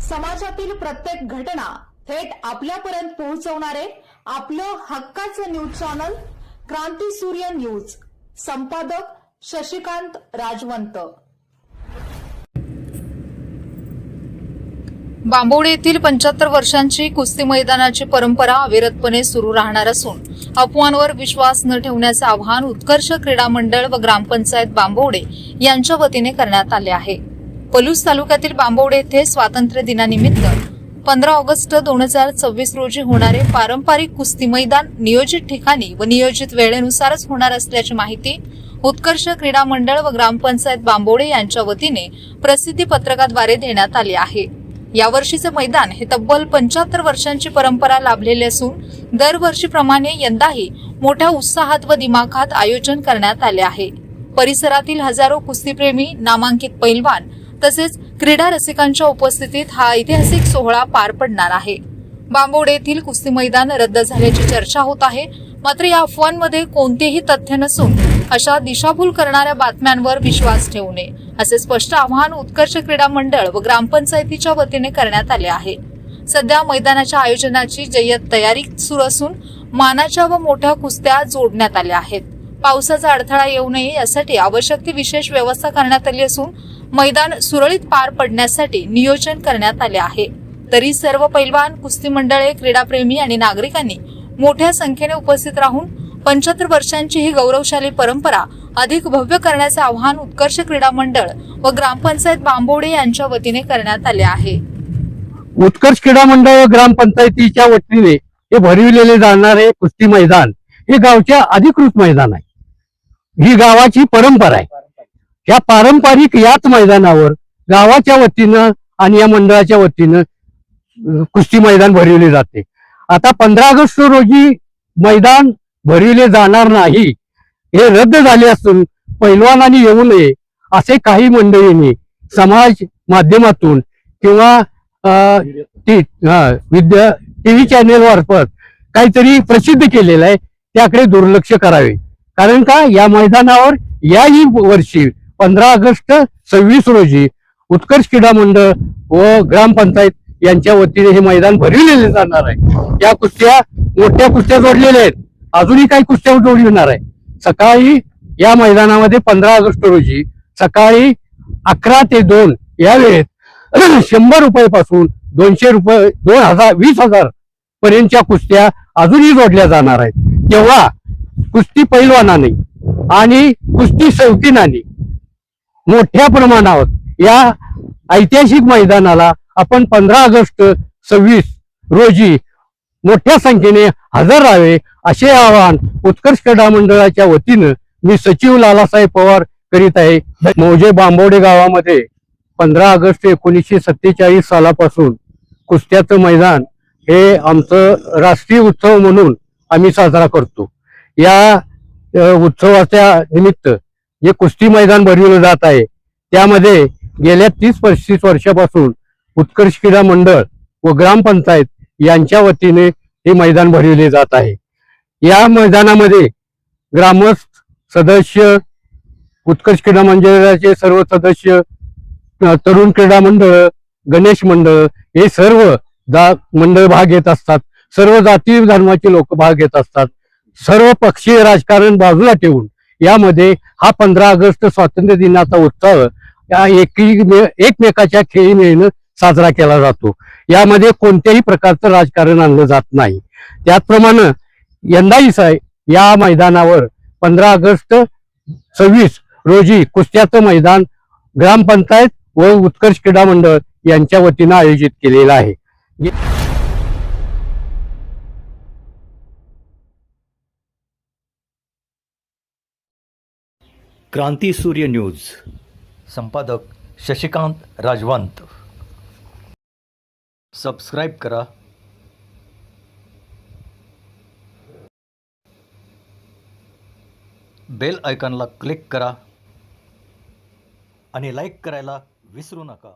समाजातील प्रत्येक घटना थेट आपल्यापर्यंत पोहोचवणारे आपलं हक्काचं न्यूज चॅनल क्रांती सूर्य न्यूज। संपादक शशिकांत राजवंत। बांबवडे येथील 75 वर्षांची कुस्ती मैदानाची परंपरा अविरतपणे सुरू राहणार असून अफवांवर विश्वास न ठेवण्याचे आवाहन उत्कर्ष क्रीडा मंडळ व ग्रामपंचायत बांबवडे यांच्या वतीने करण्यात आले आहे। पलूस तालुक्यातील बांबवडे येथे स्वातंत्र्य दिनानिमित्त 15 ऑगस्ट 2026 रोजी होणारे पारंपरिक कुस्ती मैदान नियोजित ठिकाणी व नियोजित वेळेनुसारच होणार असल्याची माहिती उत्कर्ष क्रीडा मंडळ व ग्रामपंचायत बांबवडे यांच्या वतीने प्रसिद्धी पत्रकाद्वारे देण्यात आली आहे। यावर्षीचे मैदान हे तब्बल 75 वर्षांची परंपरा लाभलेले असून दरवर्षीप्रमाणे यंदाही मोठ्या उत्साहात व दिमाखात आयोजन करण्यात आले आहे। परिसरातील हजारो कुस्तीप्रेमी, नामांकित पैलवान तसेच क्रीडा रसिकांच्या उपस्थितीत हा ऐतिहासिक सोहळा पार पडणार आहे। बांबवडे येथील कुस्ती मैदान रद्द झाल्याची चर्चा होत आहे, मात्र या अफवांमध्ये कोणतेही तथ्य नसून अशा दिशाभूल करणाऱ्या बातम्यांवर विश्वास ठेवू नये असे स्पष्ट आवाहन उत्कर्ष क्रीडा मंडळ व ग्रामपंचायतीच्या वतीने करण्यात आले आहे। सध्या मैदानाच्या आयोजनाची जय्यत तयारी सुरू असून मानाच्या व मोठ्या कुस्त्या जोडण्यात आल्या आहेत। पावसाचा अडथळा येऊ नये यासाठी आवश्यक ती विशेष व्यवस्था करण्यात आली असून मैदान सुरळीत पार पडण्यासाठी नियोजन करण्यात आले आहे। तरी सर्व पैलवान, कुस्ती मंडळे, क्रीडाप्रेमी आणि नागरिकांनी मोठ्या संख्येने उपस्थित राहून 75 वर्षांची ही गौरवशाली परंपरा अधिक भव्य करण्याचे आवाहन उत्कर्ष क्रीडा मंडळ व ग्रामपंचायत बांबवडे यांच्या वतीने करण्यात आले आहे। उत्कर्ष क्रीडा मंडळ व ग्रामपंचायतीच्या वतीने हे भरविलेले जाणारे कुस्ती मैदान हे गावच्या अधिकृत मैदान आहे। ही गावाची परंपरा आहे। या पारंपरिक याच मैदानावर गावाच्या वतीनं आणि या मंडळाच्या वतीनं कुस्ती मैदान भरविले जाते। आता 15 ऑगस्ट रोजी मैदान भरविले जाणार नाही, हे रद्द झाले असून पैलवानांनी येऊ नये असे काही मंडळींनी समाज माध्यमातून किंवा टीव्ही चॅनेल मार्फत काहीतरी प्रसिद्ध केलेलं आहे, त्याकडे दुर्लक्ष करावे। कारण का या मैदानावर याही वर्षी 15 ऑगस्ट 26 रोजी उत्कर्ष क्रीडा मंडळ व ग्रामपंचायत यांच्या वतीने हे मैदान भरविलेले जाणार आहे। या कुस्त्या मोठ्या कुस्त्या जोडलेल्या आहेत, अजूनही काही कुस्त्या जोडविणार आहे। सकाळी या मैदानामध्ये 15 ऑगस्ट रोजी सकाळी 11 ते 2 या वेळेत 100 रुपयापासून 200 रुपये 20,000 पर्यंतच्या कुस्त्या अजूनही जोडल्या जाणार आहेत। तेव्हा कुस्ती पैलवानाने आणि कुस्ती शौकीनांनी मोठ्या प्रमाणावर या ऐतिहासिक मैदानाला आपण 15 ऑगस्ट 26 रोजी मोठ्या संख्येने हजर राहावे असे आवाहन उत्कर्ष क्रीडा मंडळाच्या वतीनं मी सचिव लालासाहेब पवार करीत आहे। मौजे बांबवडे गावामध्ये 15 ऑगस्ट 1947 सालापासून कुस्त्याचं मैदान हे आमचं राष्ट्रीय उत्सव म्हणून आम्ही साजरा करतो। या उत्सवाच्या निमित्त जे कुस्ती मैदान भरविलं जात आहे त्यामध्ये गेल्या 30-35 वर्षापासून उत्कर्ष क्रीडा मंडळ व ग्रामपंचायत यांच्या वतीने हे मैदान भरविले जात आहे। या मैदानामध्ये ग्रामस्थ सदस्य, उत्कर्ष क्रीडा मंडळाचे सर्व सदस्य, तरुण क्रीडा मंडळ, गणेश मंडळ हे सर्व मंडळ भाग घेत असतात। सर्व जाती धर्माचे लोक भाग घेत असतात। सर्व पक्षीय राजकारण बाजूला ठेवून यामध्ये हा 15 ऑगस्ट स्वातंत्र्य दिनाचा उत्सव एकमेकाच्या खेळीमेळीनं साजरा केला जातो। यामध्ये कोणत्याही प्रकारचं राजकारण आणलं जात नाही। त्याचप्रमाणे यंदाही या मैदानावर 15 ऑगस्ट 26 रोजी कुस्त्याचं मैदान ग्रामपंचायत व उत्कर्ष क्रीडा मंडळ यांच्या वतीनं आयोजित केलेलं आहे। क्रांती सूर्य न्यूज। संपादक शशिकांत राजवंत। सबस्क्राईब करा, बेल आयकॉनला क्लिक करा आणि लाईक करायला विसरू नका।